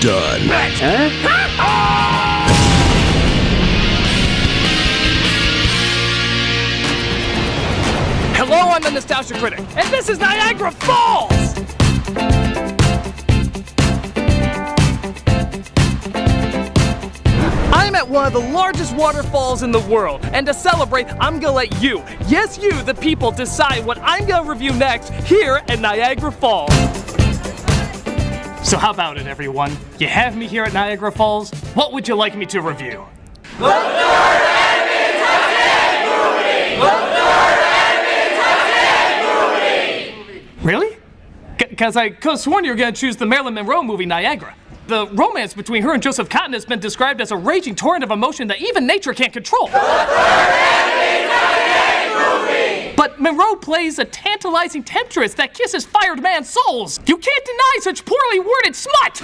done. Hello, I'm the Nostalgia Critic, and this is Niagara Falls! I'm at one of the largest waterfalls in the world, and to celebrate, I'm gonna let you, yes you, the people, decide what I'm gonna review next here at Niagara Falls. So how about it, everyone? You have me here at Niagara Falls. What would you like me to review? Look north and the Titanic movie! Look north and the Titanic movie! Really? Because I could have sworn you were going to choose the Marilyn Monroe movie, Niagara. The romance between her and Joseph Cotton has been described as a raging torrent of emotion that even nature can't control. But Monroe plays a tantalizing temptress that kisses fired man's souls. You can't deny such poorly worded smut!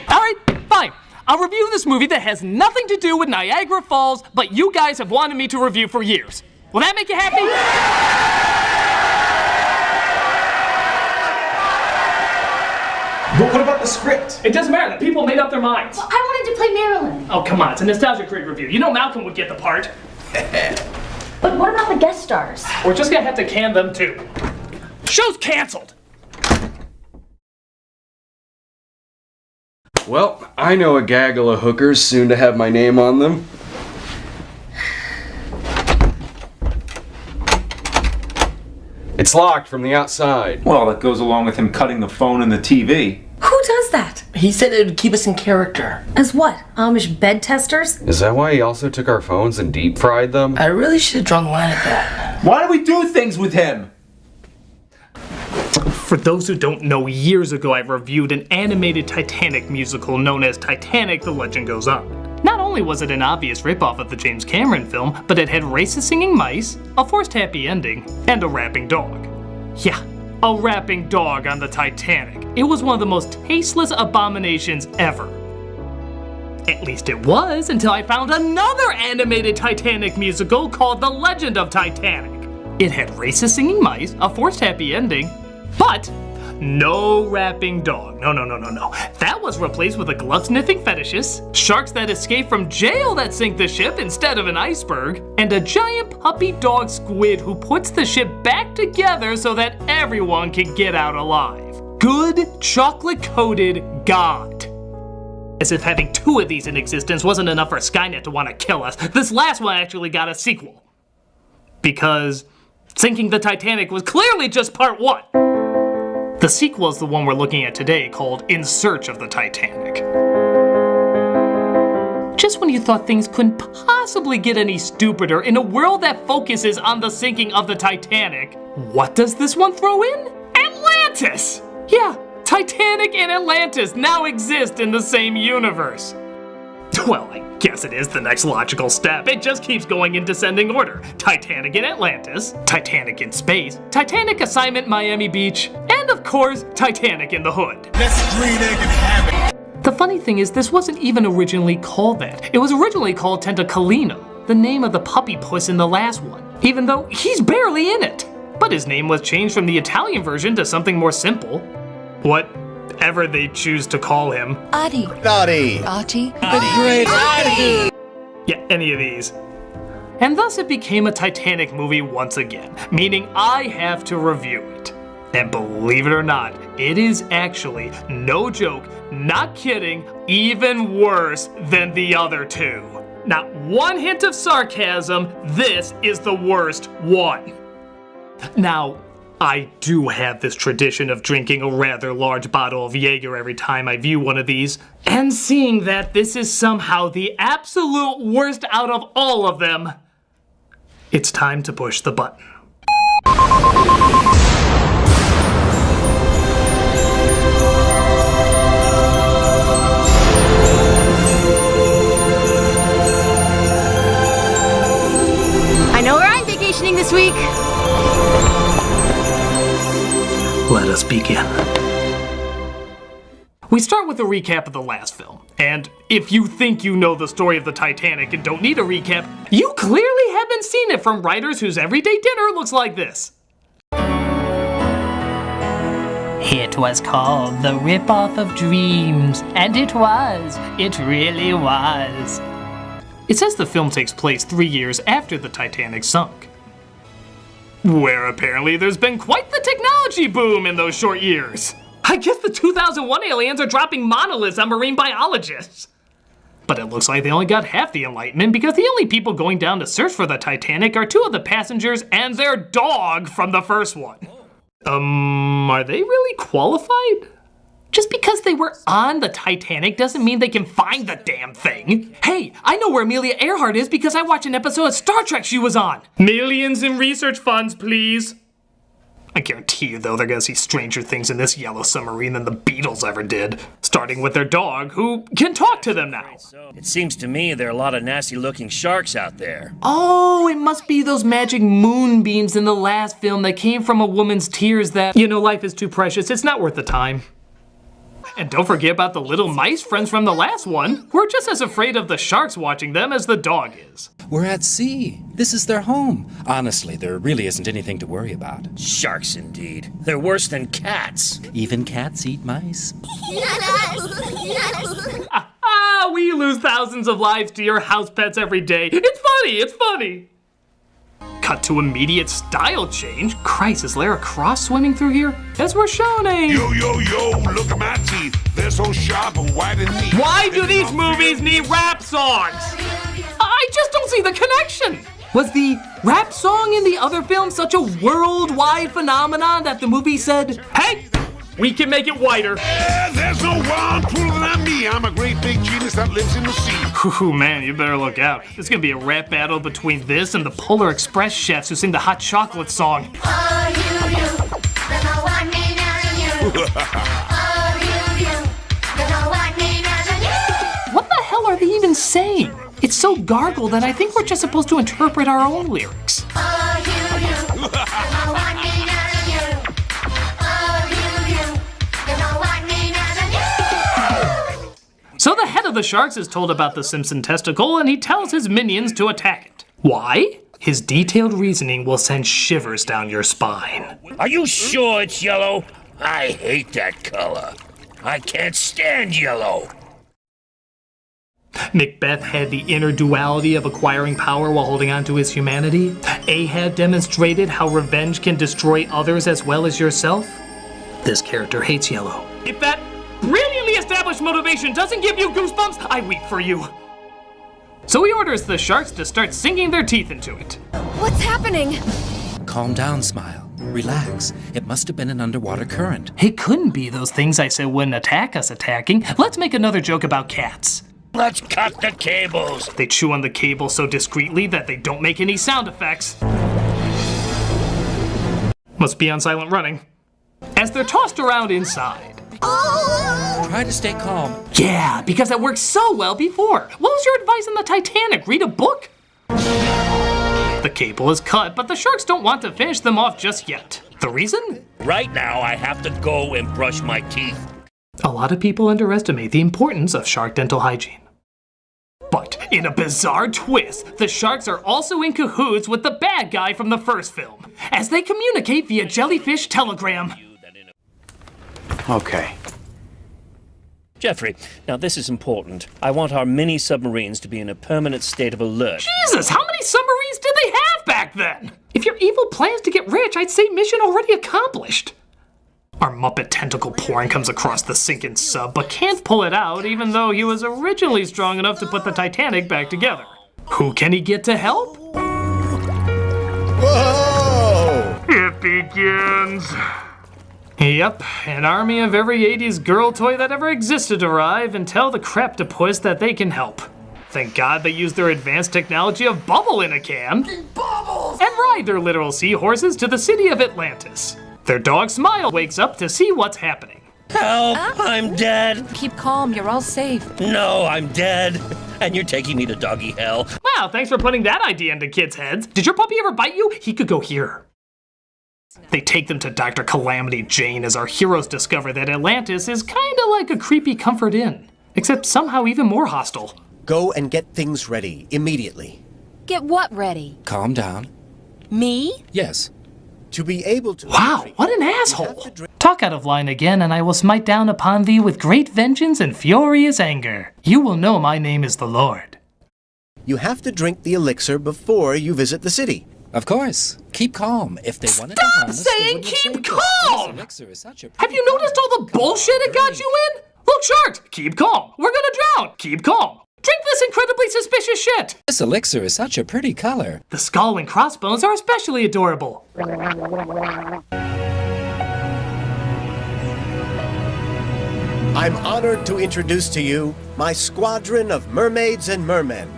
Alright, fine. I'll review this movie that has nothing to do with Niagara Falls, but you guys have wanted me to review for years. Will that make you happy? But what about the script? It doesn't matter. The people made up their minds. Well, I wanted to play Marilyn. Oh, come on. It's a Nostalgia Critic review. You know Malcolm would get the part. But what about the guest stars? We're just gonna have to can them, too. Show's canceled! Well, I know a gaggle of hookers soon to have my name on them. It's locked from the outside. Well, that goes along with him cutting the phone and the TV. Who does that? He said it would keep us in character. As what? Amish bed testers? Is that why he also took our phones and deep fried them? I really should have drawn the line at that. Why do we do things with him? For those who don't know, years ago I reviewed an animated Titanic musical known as Titanic: The Legend Goes On. Not only was it an obvious ripoff of the James Cameron film, but it had racist singing mice, a forced happy ending, and a rapping dog. Yeah, a rapping dog on the Titanic. It was one of the most tasteless abominations ever. At least it was, until I found another animated Titanic musical called The Legend of Titanic. It had racist singing mice, a forced happy ending, but no rapping dog. No. That was replaced with a glove-sniffing fetishist, sharks that escape from jail that sink the ship instead of an iceberg, and a giant puppy dog squid who puts the ship back together so that everyone can get out alive. Good chocolate-coated God. As if having two of these in existence wasn't enough for Skynet to want to kill us, this last one actually got a sequel. Because sinking the Titanic was clearly just part one. The sequel is the one we're looking at today, called In Search of the Titanic. Just when you thought things couldn't possibly get any stupider in a world that focuses on the sinking of the Titanic, what does this one throw in? Atlantis! Yeah, Titanic and Atlantis now exist in the same universe. Well, I guess it is the next logical step. It just keeps going in descending order. Titanic in Atlantis, Titanic in space, Titanic assignment Miami Beach, and of course, Titanic in the hood. Let's green egg and have it. The funny thing is, this wasn't even originally called that. It was originally called Tentacolino, the name of the puppy puss in the last one, even though he's barely in it. But his name was changed from the Italian version to something more simple. Whatever they choose to call him. Adi. Naughty. Archie. The great Adi. Yeah, any of these. And thus it became a Titanic movie once again, meaning I have to review it. And believe it or not, it is actually, no joke, not kidding, even worse than the other two. Not one hint of sarcasm, this is the worst one. Now, I do have this tradition of drinking a rather large bottle of Jaeger every time I view one of these, and seeing that this is somehow the absolute worst out of all of them, it's time to push the button. I know where I'm vacationing this week. Let us begin. We start with a recap of the last film. And if you think you know the story of the Titanic and don't need a recap, you clearly haven't seen it from writers whose everyday dinner looks like this. It was called The Rip-Off of Dreams, and it was. It really was. It says the film takes place 3 years after the Titanic sunk, where apparently there's been quite the technology boom in those short years. I guess the 2001 aliens are dropping monoliths on marine biologists. But it looks like they only got half the enlightenment because the only people going down to search for the Titanic are 2 of the passengers and their dog from the first one. Are they really qualified? Just because they were on the Titanic doesn't mean they can find the damn thing. Hey, I know where Amelia Earhart is because I watched an episode of Star Trek she was on. Millions in research funds, please. I guarantee you, though, they're gonna see stranger things in this yellow submarine than the Beatles ever did. Starting with their dog, who can talk to them now. It seems to me there are a lot of nasty-looking sharks out there. Oh, it must be those magic moonbeams in the last film that came from a woman's tears that, you know, life is too precious, it's not worth the time. And don't forget about the little mice friends from the last one, who are just as afraid of the sharks watching them as the dog is. We're at sea. This is their home. Honestly, there really isn't anything to worry about. Sharks, indeed. They're worse than cats. Even cats eat mice. We lose thousands of lives to your house pets every day. It's funny, it's funny. Cut to immediate style change. Christ, is Lara Croft swimming through here? As we're showing. Yo, yo, yo, look at my teeth. They're so sharp and white and neat. Why do these movies need rap songs? I just don't see the connection. Was the rap song in the other film such a worldwide phenomenon that the movie said, hey, we can make it whiter? There's no one cooler than me. I'm a great big genius that lives in the sea. Ooh, man, you better look out. There's gonna be a rap battle between this and the Polar Express chefs who sing the hot chocolate song. What the hell are they even saying? It's so gargled that I think we're just supposed to interpret our own lyrics. So the head of the sharks is told about the Simpson testicle and he tells his minions to attack it. Why? His detailed reasoning will send shivers down your spine. Are you sure it's yellow? I hate that color. I can't stand yellow. Macbeth had the inner duality of acquiring power while holding on to his humanity. Ahab demonstrated how revenge can destroy others as well as yourself. This character hates yellow. If that brilliantly established motivation doesn't give you goosebumps, I weep for you. So he orders the sharks to start sinking their teeth into it. What's happening? Calm down, Smile. Relax. It must have been an underwater current. It couldn't be those things I said wouldn't attack us attacking. Let's make another joke about cats. Let's cut the cables. They chew on the cable so discreetly that they don't make any sound effects. Must be on silent running. As they're tossed around inside. Try to stay calm. Yeah, because that worked so well before. What was your advice on the Titanic? Read a book? The cable is cut, but the sharks don't want to finish them off just yet. The reason? Right now, I have to go and brush my teeth. A lot of people underestimate the importance of shark dental hygiene. But in a bizarre twist, the sharks are also in cahoots with the bad guy from the first film, as they communicate via jellyfish telegram. Okay. Jeffrey, now this is important. I want our mini submarines to be in a permanent state of alert. Jesus, how many submarines did they have back then? If your evil plans to get rich, I'd say mission already accomplished. Our Muppet tentacle porn comes across the sinking sub, but can't pull it out even though he was originally strong enough to put the Titanic back together. Who can he get to help? Whoa! It begins. Yep, an army of every 80s girl toy that ever existed arrive and tell the Craptopus that they can help. Thank God they use their advanced technology of bubble in a can. Bubbles! And ride their literal seahorses to the city of Atlantis. Their dog Smile wakes up to see what's happening. Help! I'm dead! Keep calm, you're all safe. No, I'm dead. And you're taking me to doggy hell. Wow, thanks for putting that idea into kids' heads. Did your puppy ever bite you? He could go here. They take them to Dr. Calamity Jane as our heroes discover that Atlantis is kinda like a creepy comfort inn, except somehow even more hostile. Go and get things ready, immediately. Get what ready? Calm down. Me? Yes. To be able to... Wow, what an asshole! Talk out of line again, and I will smite down upon thee with great vengeance and furious anger. You will know my name is the Lord. You have to drink the elixir before you visit the city. Of course. Keep calm. If they wanted to harm us, Stop they saying wouldn't have keep saved us. calm! This elixir is such a Have pretty you noticed all the bullshit it got you in? Look, Sharks, keep calm. We're gonna drown. Keep calm. Drink this incredibly suspicious shit. This elixir is such a pretty color. The skull and crossbones are especially adorable. I'm honored to introduce to you my squadron of mermaids and mermen.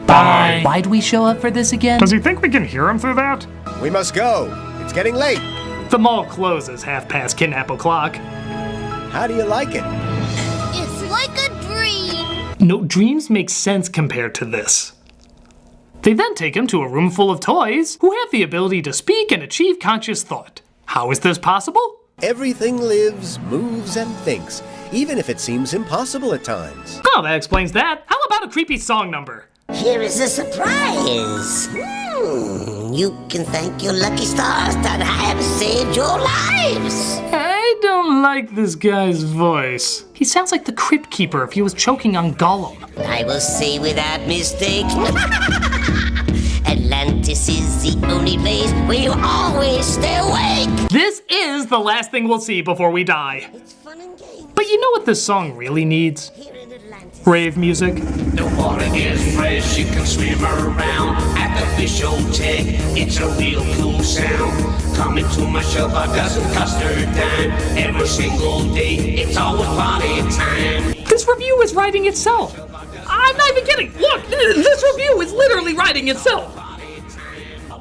Bye. Why'd we show up for this again? Does he think we can hear him through that? We must go. It's getting late. The mall closes o'clock. How do you like it? It's like a dream. No, dreams make sense compared to this. They then take him to a room full of toys who have the ability to speak and achieve conscious thought. How is this possible? Everything lives, moves, and thinks, even if it seems impossible at times. Oh, that explains that. How about a creepy song number? Here is a surprise. You can thank your lucky stars that have saved your lives. I don't like this guy's voice. He sounds like the Crypt Keeper if he was choking on Gollum. I will say without mistake, Atlantis is the only place where you always stay awake. This is the last thing we'll see before we die. It's fun and games. But you know what this song really needs? Here in Atlantis. Rave music. The water is fresh, you can swim around at the fish hotel. It's a real cool sound. Coming to my shelter doesn't cost her a dime. Every single day, it's always party time. This review is writing itself. I'm not even kidding. Look, this review is literally writing itself.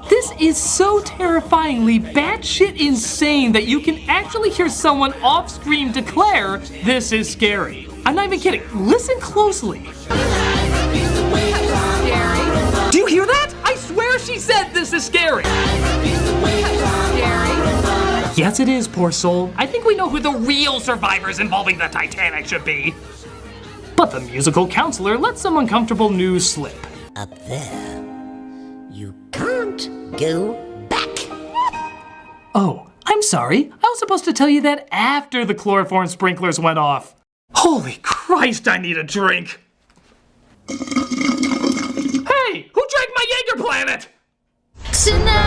This is so terrifyingly batshit insane that you can actually hear someone off-screen declare, "This is scary." I'm not even kidding. Listen closely. Do you hear that? I swear she said this is scary. Yes, it is, poor soul. I think we know who the real survivors involving the Titanic should be. But the musical counselor lets some uncomfortable news slip. Up there, you can't go back. Oh, I'm sorry. I was supposed to tell you that after the chloroform sprinklers went off. Holy Christ, I need a drink. Hey, who drank my Jaeger Planet? Tonight,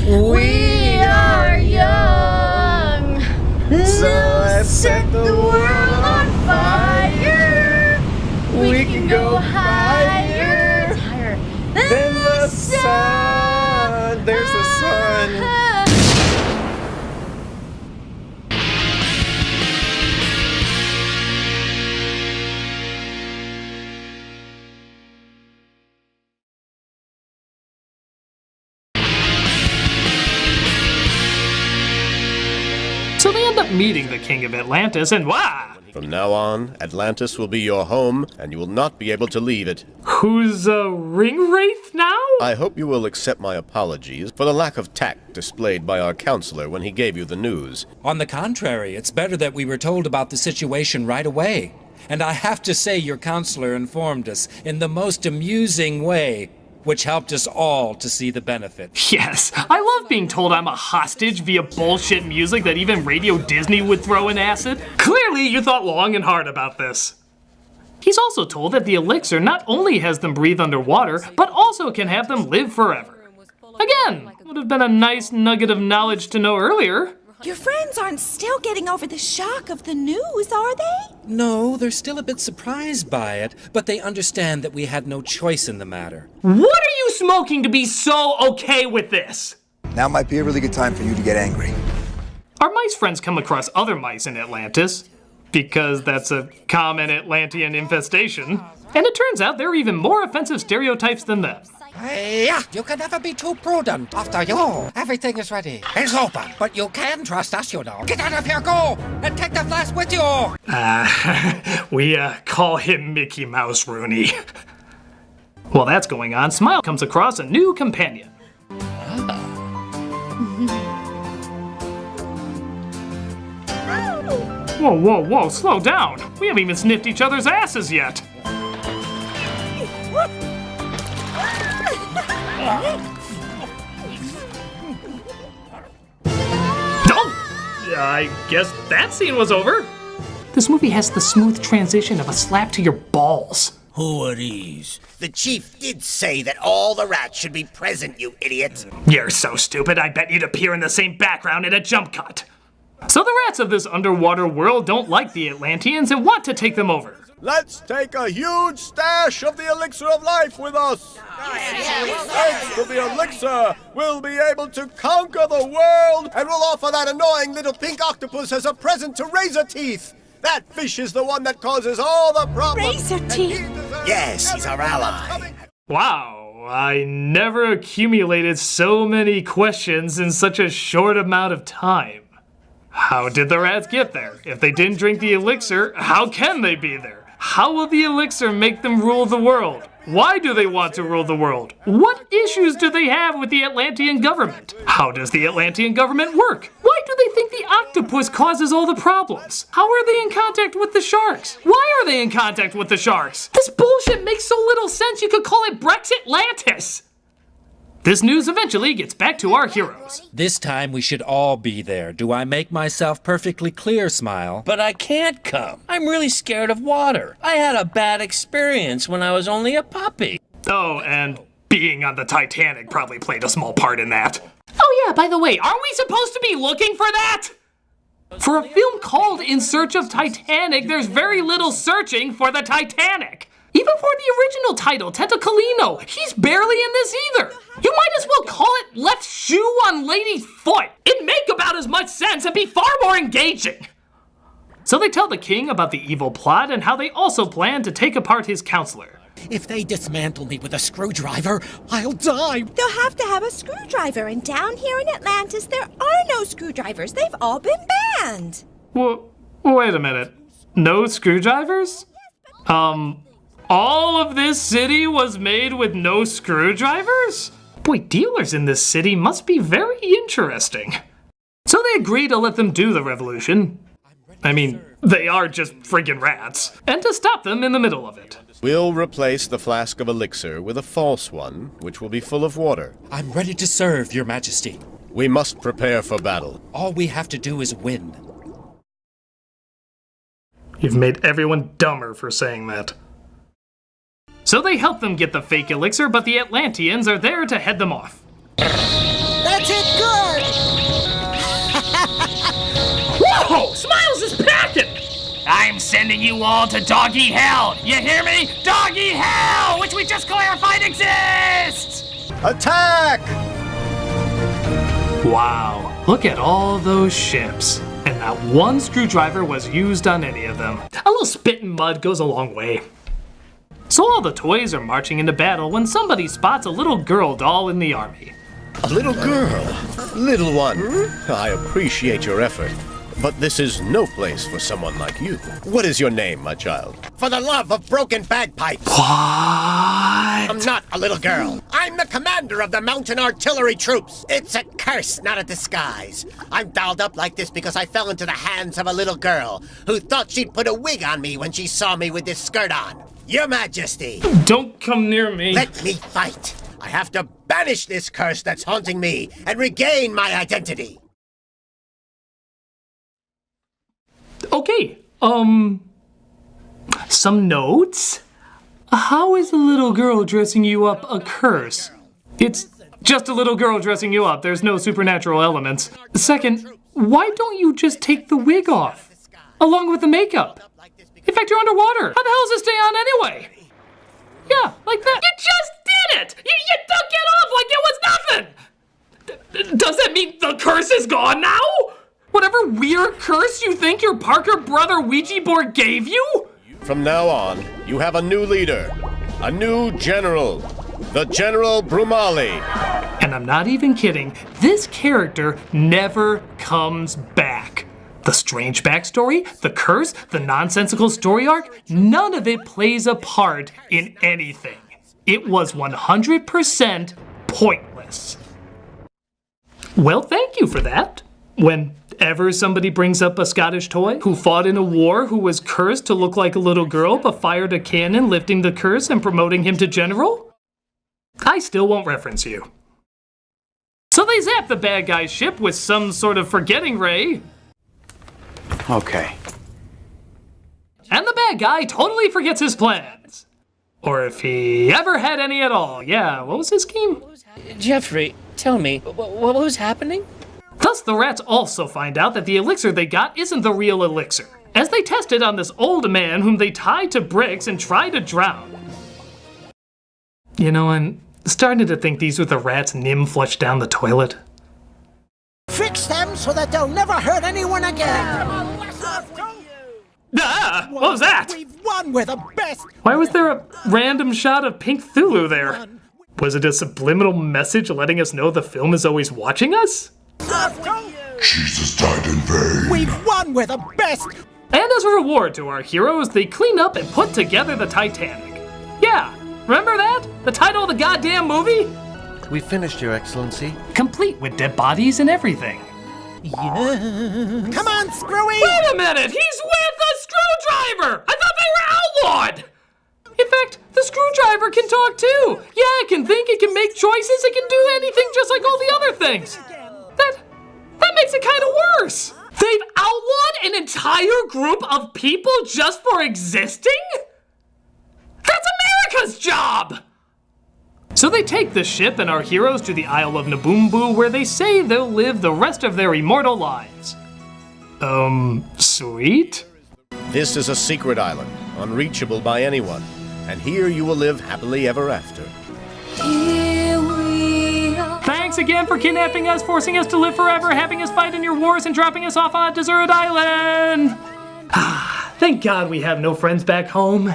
we are young. So let's set the world on fire. We can go higher. Higher than the sun. There's the sun. So they end up meeting the king of Atlantis, and wow! From now on, Atlantis will be your home, and you will not be able to leave it. Who's a ring wraith now? I hope you will accept my apologies for the lack of tact displayed by our counselor when he gave you the news. On the contrary, it's better that we were told about the situation right away. And I have to say your counselor informed us in the most amusing way, which helped us all to see the benefit. Yes, I love being told I'm a hostage via bullshit music that even Radio Disney would throw in acid. Clearly, you thought long and hard about this. He's also told that the elixir not only has them breathe underwater, but also can have them live forever. Again, would have been a nice nugget of knowledge to know earlier. Your friends aren't still getting over the shock of the news, are they? No, they're still a bit surprised by it, but they understand that we had no choice in the matter. What are you smoking to be so okay with this? Now might be a really good time for you to get angry. Our mice friends come across other mice in Atlantis, because that's a common Atlantean infestation. And it turns out there are even more offensive stereotypes than them. Yeah, you can never be too prudent. After you, everything is ready. It's open, but you can trust us, you know. Get out of here, go! And take the flask with you! We call him Mickey Mouse Rooney. While that's going on, Smile comes across a new companion. Whoa, whoa, whoa, slow down. We haven't even sniffed each other's asses yet. I guess that scene was over. This movie has the smooth transition of a slap to your balls. Who are these? The chief did say that all the rats should be present, you idiot. You're so stupid, I bet you'd appear in the same background in a jump cut. So the rats of this underwater world don't like the Atlanteans and want to take them over. Let's take a huge stash of the elixir of life with us. Thanks to the elixir, we'll be able to conquer the world, and we'll offer that annoying little pink octopus as a present to Razor Teeth. That fish is the one that causes all the problems. Razor Teeth? Yes, he's our ally. Wow, I never accumulated so many questions in such a short amount of time. How did the rats get there? If they didn't drink the elixir, how can they be there? How will the elixir make them rule the world? Why do they want to rule the world? What issues do they have with the Atlantean government? How does the Atlantean government work? Why do they think the octopus causes all the problems? How are they in contact with the sharks? Why are they in contact with the sharks? This bullshit makes so little sense you could call it Brexitlantis. This news eventually gets back to our heroes. This time we should all be there. Do I make myself perfectly clear, Smile? But I can't come. I'm really scared of water. I had a bad experience when I was only a puppy. Oh, and being on the Titanic probably played a small part in that. Oh yeah, by the way, aren't we supposed to be looking for that? For a film called In Search of Titanic, there's very little searching for the Titanic. Even for the original title, Tentacolino, he's barely in this either. You might as well call it Left Shoe on Lady's Foot. It'd make about as much sense and be far more engaging. So they tell the king about the evil plot and how they also plan to take apart his counselor. If they dismantle me with a screwdriver, I'll die. They'll have to have a screwdriver, and down here in Atlantis, there are no screwdrivers. They've all been banned. Well, wait a minute. No screwdrivers? All of this city was made with no screwdrivers? Boy, dealers in this city must be very interesting. So they agree to let them do the revolution. I mean, they are just friggin' rats. And to stop them in the middle of it. We'll replace the flask of elixir with a false one, which will be full of water. I'm ready to serve, Your Majesty. We must prepare for battle. All we have to do is win. You've made everyone dumber for saying that. So they help them get the fake elixir, but the Atlanteans are there to head them off. That's it, good! Whoa! Smiles is packing! I'm sending you all to doggy hell! You hear me? Doggy hell! Which we just clarified exists! Attack! Wow, look at all those ships. And not one screwdriver was used on any of them. A little spit and mud goes a long way. So all the toys are marching into battle when somebody spots a little girl doll in the army. A little girl? Little one, I appreciate your effort, but this is no place for someone like you. What is your name, my child? For the love of broken bagpipes! What? I'm not a little girl. I'm the commander of the mountain artillery troops. It's a curse, not a disguise. I'm dolled up like this because I fell into the hands of a little girl who thought she'd put a wig on me when she saw me with this skirt on. Your Majesty! Don't come near me. Let me fight. I have to banish this curse that's haunting me and regain my identity. Okay, some notes? How is a little girl dressing you up a curse? It's just a little girl dressing you up. There's no supernatural elements. Second, why don't you just take the wig off? Along with the makeup? In fact, you're underwater. How the hell does it stay on anyway? Yeah, like that. You just did it! You took it off like it was nothing! Does that mean the curse is gone now? Whatever weird curse you think your Parker brother Ouija board gave you? From now on, you have a new leader. A new general. The General Brumali. And I'm not even kidding. This character never comes back. The strange backstory, the curse, the nonsensical story arc, none of it plays a part in anything. It was 100% pointless. Well, thank you for that. Whenever somebody brings up a Scottish toy who fought in a war who was cursed to look like a little girl but fired a cannon lifting the curse and promoting him to general, I still won't reference you. So they zap the bad guy's ship with some sort of forgetting ray. Okay. And the bad guy totally forgets his plans. Or if he ever had any at all. Yeah, what was his scheme? Jeffrey, tell me, what was happening? Thus, the rats also find out that the elixir they got isn't the real elixir, as they test it on this old man whom they tie to bricks and try to drown. You know, I'm starting to think these were the rats Nim flushed down the toilet. Fix them so that they'll never hurt anyone again. Ah! What was that? We've won. We're the best. Why was there a random shot of Pink Thulu there? Was it a subliminal message letting us know the film is always watching us? Jesus died in vain. We've won. We're the best. And as a reward to our heroes, they clean up and put together the Titanic. Yeah, remember that? The title of the goddamn movie? We finished, Your Excellency. Complete with dead bodies and everything. Yeah. Come on, Screwy! Wait a minute! He's with a screwdriver! I thought they were outlawed! In fact, the screwdriver can talk too! Yeah, it can think, it can make choices, it can do anything just like all the other things! That makes it kind of worse! They've outlawed an entire group of people just for existing? That's America's job! So they take the ship and our heroes to the Isle of Naboombu, where they say they'll live the rest of their immortal lives. Sweet? This is a secret island, unreachable by anyone, and here you will live happily ever after. Thanks again for kidnapping us, forcing us to live forever, having us fight in your wars, and dropping us off on a deserted island. Thank God we have no friends back home.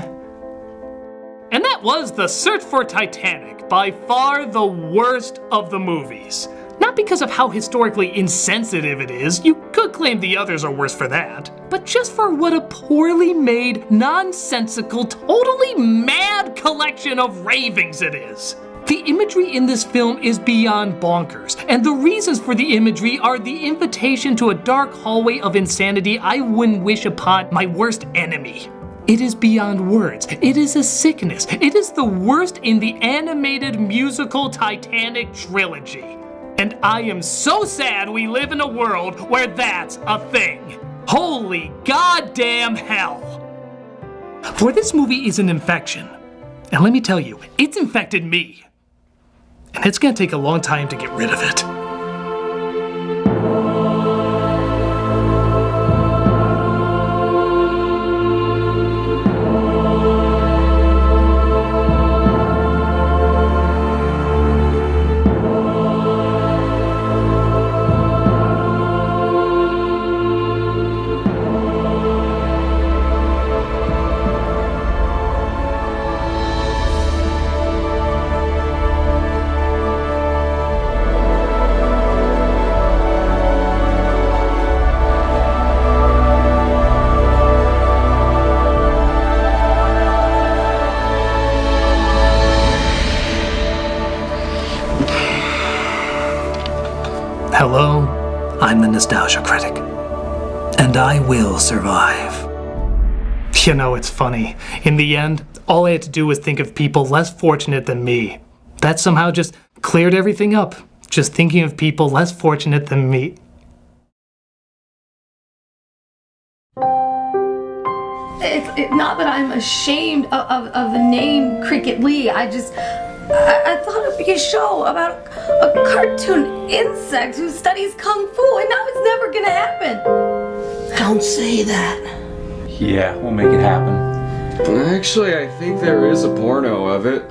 And that was The Search for Titanic, by far the worst of the movies. Not because of how historically insensitive it is, you could claim the others are worse for that, but just for what a poorly made, nonsensical, totally mad collection of ravings it is. The imagery in this film is beyond bonkers, and the reasons for the imagery are the invitation to a dark hallway of insanity I wouldn't wish upon my worst enemy. It is beyond words. It is a sickness. It is the worst in the animated musical Titanic trilogy. And I am so sad we live in a world where that's a thing. Holy goddamn hell. For this movie is an infection. And let me tell you, it's infected me. And it's gonna take a long time to get rid of it. Hello, I'm the Nostalgia Critic, and I will survive. You know, it's funny. In the end, all I had to do was think of people less fortunate than me. That somehow just cleared everything up. Just thinking of people less fortunate than me. It's not that I'm ashamed of the name Cricket Lee. I thought it'd be a show about a cartoon insect who studies kung fu, and now it's never gonna happen. Don't say that. Yeah, we'll make it happen. Actually, I think there is a porno of it.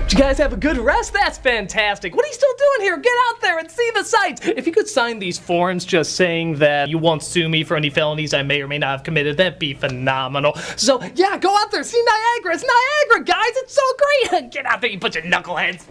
Did you guys have a good rest? That's fantastic. What are you still doing here? Get out there and see the sights. If you could sign these forms just saying that you won't sue me for any felonies I may or may not have committed, that'd be phenomenal. So yeah, go out there, see Niagara. It's Niagara, guys. It's so great. Get out there, you bunch of knuckleheads.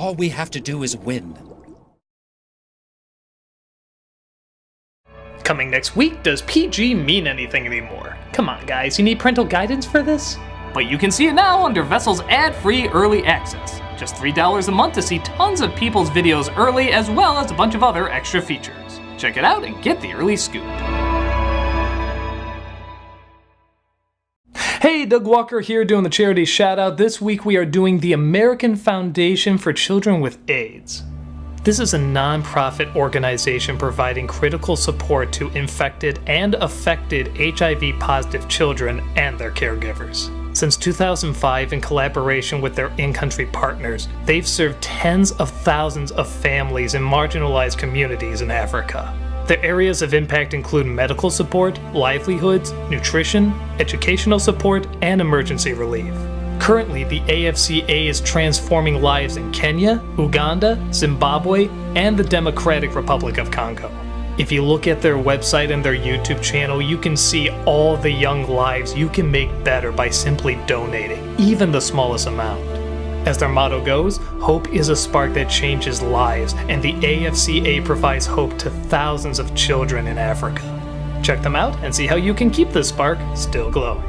all we have to do is win. Coming next week, does PG mean anything anymore? Come on guys, you need parental guidance for this? But you can see it now under Vessel's ad-free early access. Just $3 a month to see tons of people's videos early, as well as a bunch of other extra features. Check it out and get the early scoop. Hey, Doug Walker here doing the charity shoutout. This week we are doing the American Foundation for Children with AIDS. This is a non-profit organization providing critical support to infected and affected HIV-positive children and their caregivers. Since 2005, in collaboration with their in-country partners, they've served tens of thousands of families in marginalized communities in Africa. Their areas of impact include medical support, livelihoods, nutrition, educational support, and emergency relief. Currently, the AFCA is transforming lives in Kenya, Uganda, Zimbabwe, and the Democratic Republic of Congo. If you look at their website and their YouTube channel, you can see all the young lives you can make better by simply donating, even the smallest amount. As their motto goes, hope is a spark that changes lives, and the AFCA provides hope to thousands of children in Africa. Check them out and see how you can keep the spark still glowing.